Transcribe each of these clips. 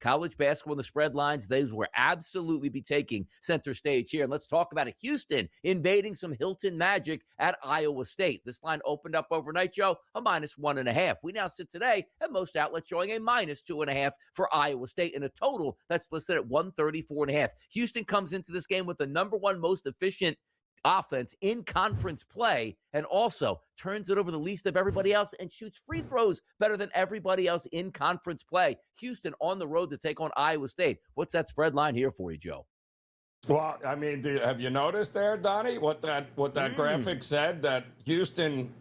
College basketball and the spread lines, those will absolutely be taking center stage here. And let's talk about it. Houston invading some Hilton magic at Iowa State. This line opened up overnight, Joe, a -1.5. We now sit today at most outlets showing a -2.5 for Iowa State in a total that's listed at 134.5. Houston comes into this game with the number one most efficient offense in conference play, and also turns it over the least of everybody else and shoots free throws better than everybody else in conference play. Houston on the road to take on Iowa State. What's that spread line here for you, Joe? Well, I mean, have you noticed there, Donnie, what that graphic said, that Houston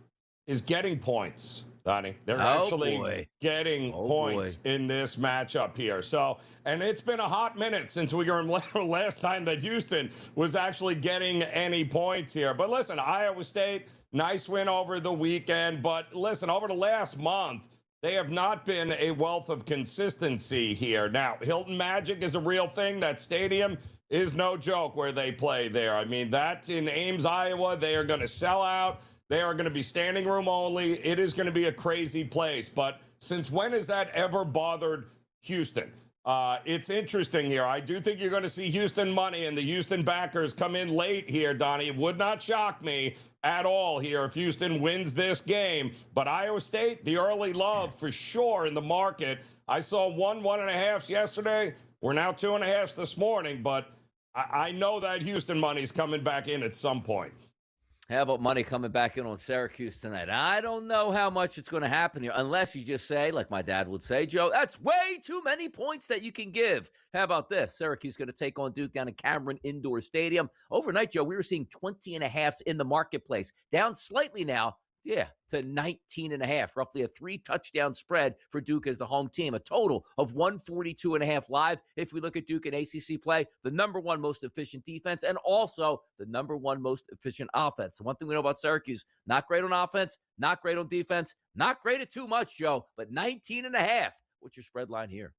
is getting points? Donnie, they're actually getting points in this matchup here. So, and it's been a hot minute since we were last time that Houston was actually getting any points here. But listen, Iowa State, nice win over the weekend. But listen, over the last month, they have not been a wealth of consistency here. Now, Hilton Magic is a real thing. That stadium is no joke where they play there. I mean, that's in Ames, Iowa. They are going to sell out. They are going to be standing room only. It is going to be a crazy place. But since when has that ever bothered Houston? It's interesting here. I do think you're going to see Houston money and the Houston backers come in late here, Donnie. It would not shock me at all here if Houston wins this game. But Iowa State, the early love for sure in the market. I saw 1.5s yesterday. We're now 2.5s this morning. But I know that Houston money's coming back in at some point. How about money coming back in on Syracuse tonight? I don't know how much it's going to happen here, unless you just say, like my dad would say, Joe, that's way too many points that you can give. How about this? Syracuse going to take on Duke down in Cameron Indoor Stadium. Overnight, Joe, we were seeing 20.5s in the marketplace. Down slightly now, to 19.5, roughly a 3-touchdown spread for Duke as the home team. A total of 142.5 live. If we look at Duke in ACC play, the number one most efficient defense and also the number one most efficient offense. The one thing we know about Syracuse, not great on offense, not great on defense, not great at too much, Joe, but 19.5. What's your spread line here?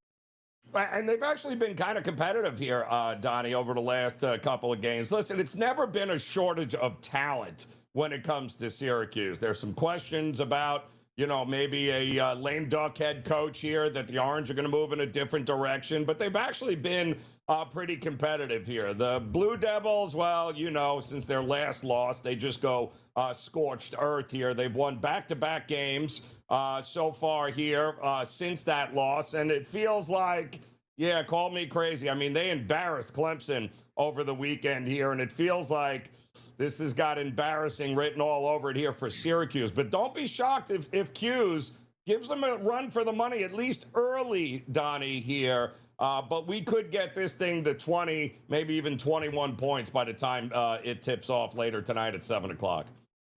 And they've actually been kind of competitive here, Donnie, over the last couple of games. Listen, it's never been a shortage of talent when it comes to Syracuse. There's some questions about, maybe a lame duck head coach here, that the Orange are going to move in a different direction, but they've actually been pretty competitive here. The Blue Devils, well, since their last loss, they just go scorched earth here. They've won back-to-back games so far here since that loss, and it feels like, call me crazy. I mean, they embarrassed Clemson over the weekend here, and it feels like this has got embarrassing written all over it here for Syracuse. But don't be shocked if Q's gives them a run for the money, at least early, Donnie, here. But we could get this thing to 20, maybe even 21 points by the time it tips off later tonight at 7 o'clock.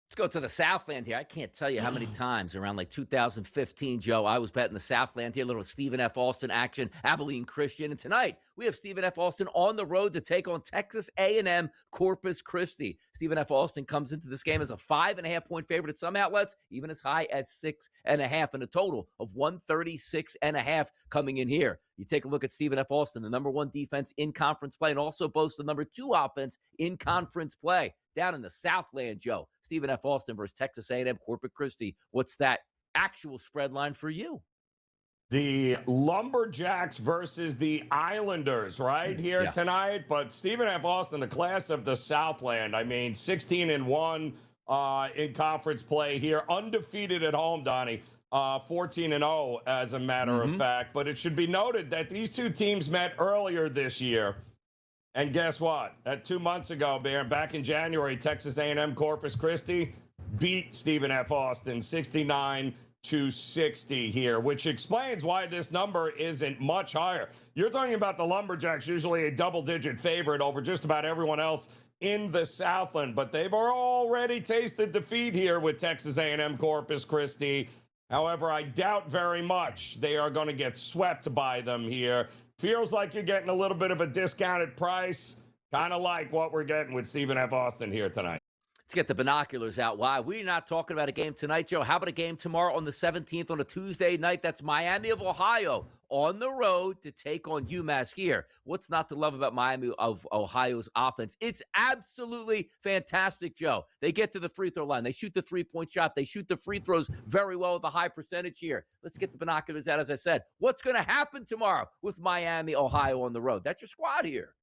Let's go to the Southland here. I can't tell you how many times around like 2015, Joe, I was betting the Southland here, a little Stephen F. Austin action, Abilene Christian. And tonight, we have Stephen F. Austin on the road to take on Texas A&M Corpus Christi. Stephen F. Austin comes into this game as a 5.5-point favorite at some outlets, even as high as 6.5, and a total of 136.5 coming in here. You take a look at Stephen F. Austin, the number one defense in conference play, and also boasts the number two offense in conference play. Down in the Southland, Joe, Stephen F. Austin versus Texas A&M Corpus Christi. What's that actual spread line for you? The Lumberjacks versus the Islanders right here tonight. But Stephen F. Austin, the class of the Southland, I mean, 16-1 in conference play here. Undefeated at home, Donnie. 14-0 as a matter of fact. But it should be noted that these two teams met earlier this year. And guess what? 2 months ago, back in January, Texas A&M Corpus Christi beat Stephen F. Austin 69-60 here, which explains why this number isn't much higher. You're talking about the Lumberjacks, usually a double-digit favorite over just about everyone else in the Southland, but they've already tasted defeat here with Texas A&M Corpus Christi. However, I doubt very much they are going to get swept by them here. Feels like you're getting a little bit of a discounted price, kind of like what we're getting with Stephen F. Austin here tonight. Let's get the binoculars out. Why? We're not talking about a game tonight, Joe. How about a game tomorrow on the 17th on a Tuesday night? That's Miami of Ohio on the road to take on UMass here. What's not to love about Miami of Ohio's offense? It's absolutely fantastic, Joe. They get to the free throw line. They shoot the three-point shot. They shoot the free throws very well with a high percentage here. Let's get the binoculars out, as I said. What's going to happen tomorrow with Miami, Ohio on the road? That's your squad here.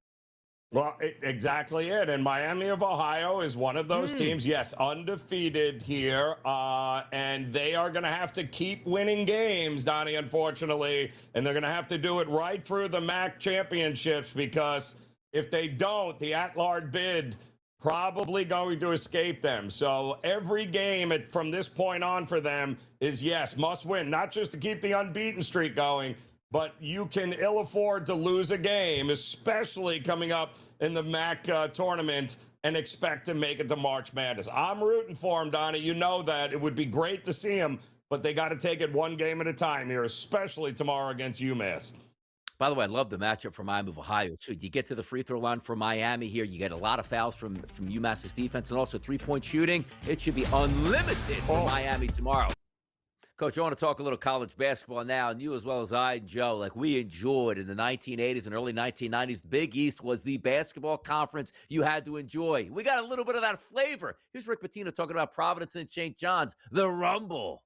Well, exactly it. And Miami of Ohio is one of those teams, yes, undefeated here. And they are going to have to keep winning games, Donnie, unfortunately. And they're going to have to do it right through the MAC championships, because if they don't, the at-large bid probably going to escape them. So every game from this point on for them is, yes, must win, not just to keep the unbeaten streak going, but you can ill afford to lose a game, especially coming up in the MAC tournament, and expect to make it to March Madness. I'm rooting for them, Donnie. You know that. It would be great to see them, but they got to take it one game at a time here, especially tomorrow against UMass. By the way, I love the matchup for Miami of Ohio, too. You get to the free throw line for Miami here. You get a lot of fouls from UMass's defense, and also three-point shooting. It should be unlimited for Miami tomorrow. Coach, I want to talk a little college basketball now, and you as well as I and Joe, like we enjoyed in the 1980s and early 1990s. Big East was the basketball conference you had to enjoy. We got a little bit of that flavor. Here's Rick Pitino talking about Providence and St. John's, the Rumble.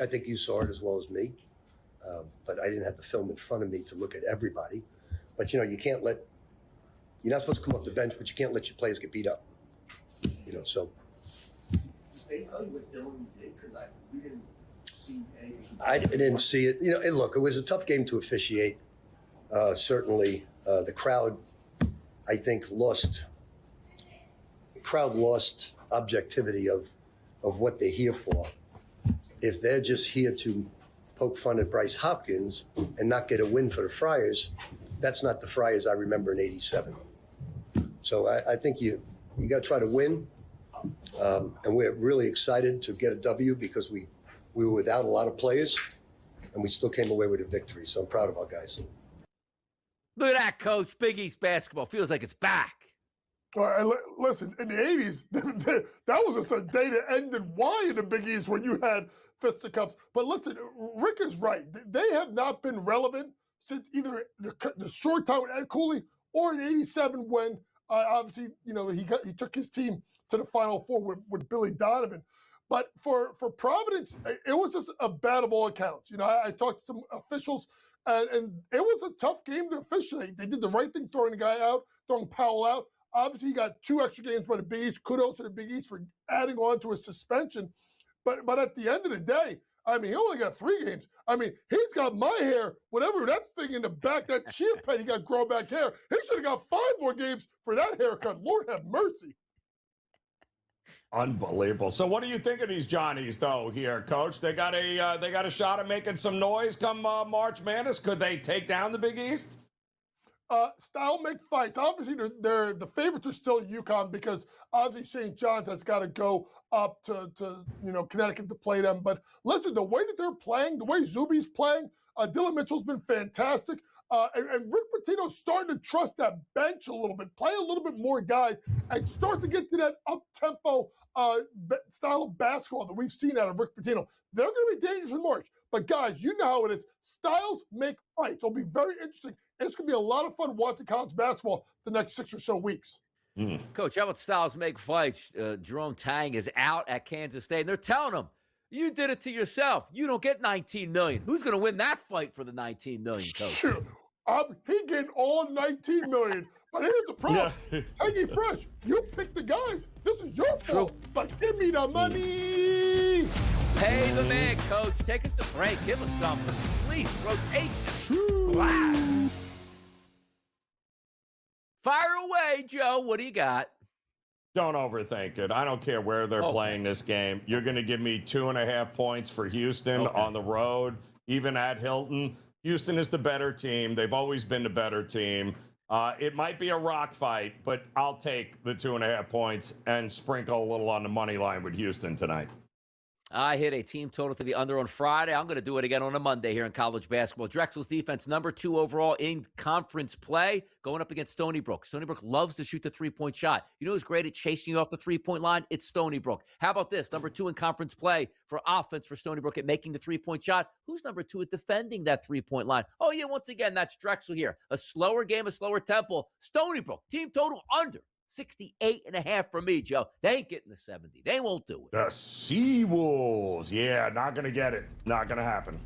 I think you saw it as well as me, but I didn't have the film in front of me to look at everybody. But, you know, you're not supposed to come off the bench, but you can't let your players get beat up. You know, so. Did they tell you what Dylan did? Because we didn't. I didn't see it. You know, look, it was a tough game to officiate. Certainly, the crowd, I think, lost objectivity of what they're here for. If they're just here to poke fun at Bryce Hopkins and not get a win for the Friars, that's not the Friars I remember in '87. So I think you got to try to win, and we're really excited to get a W, because we were without a lot of players, and we still came away with a victory. So I'm proud of our guys. Look at that, Coach. Big East basketball feels like it's back. Listen, in the 80s, that was just a day that ended why in the Big East when you had fisticuffs. But listen, Rick is right. They have not been relevant since either the short time with Ed Cooley or in '87 when, obviously, you know, he took his team to the Final Four with Billy Donovan. But for Providence, it was just a bad of all accounts. You know, I talked to some officials, and it was a tough game to officiate. They did the right thing throwing the guy out, throwing Powell out. Obviously, he got 2 extra games by the Big East. Kudos to the Big East for adding on to his suspension. But at the end of the day, I mean, he only got 3 games. I mean, he's got my hair, whatever that thing in the back, that chia pet he got grown back hair. He should have got 5 more games for that haircut. Lord have mercy. Unbelievable. So what do you think of these Johnnies, though, here, Coach? They got a shot at making some noise come March Madness. Could they take down the Big East? Style make fights. Obviously, they're the favorites are still UConn, because obviously St. John's has got to go up to Connecticut to play them. But listen, the way that they're playing, the way Zuby's playing, Dylan Mitchell's been fantastic. And Rick Pitino's starting to trust that bench a little bit, play a little bit more guys, and start to get to that up-tempo style of basketball that we've seen out of Rick Pitino. They're going to be dangerous in March. But, guys, you know how it is. Styles make fights. It'll be very interesting. It's going to be a lot of fun watching college basketball the next 6 or so weeks. Coach, how about styles make fights? Jerome Tang is out at Kansas State, and they're telling him, you did it to yourself. You don't get $19 million. Who's going to win that fight for the $19 million, Coach? Sure. He getting all $19 million. But here's the problem. Peggy Fresh, you pick the guys. This is your fault. But give me the money. Pay the man, Coach. Take us to break. Give us something. Please, rotation. Splash. Fire away, Joe. What do you got? Don't overthink it. I don't care where they're playing this game. You're going to give me 2.5 points for Houston on the road, even at Hilton. Houston is the better team. They've always been the better team. It might be a rock fight, but I'll take the 2.5 points and sprinkle a little on the money line with Houston tonight. I hit a team total to the under on Friday. I'm going to do it again on a Monday here in college basketball. Drexel's defense, number 2 overall in conference play, going up against Stony Brook. Stony Brook loves to shoot the three-point shot. You know who's great at chasing you off the three-point line? It's Stony Brook. How about this? Number 2 in conference play for offense for Stony Brook at making the three-point shot. Who's number 2 at defending that three-point line? Oh, yeah, once again, that's Drexel here. A slower game, a slower tempo. Stony Brook, team total under. 68.5 for me, Joe. They ain't getting the 70. They won't do it. The Seawolves. Yeah, not going to get it. Not going to happen.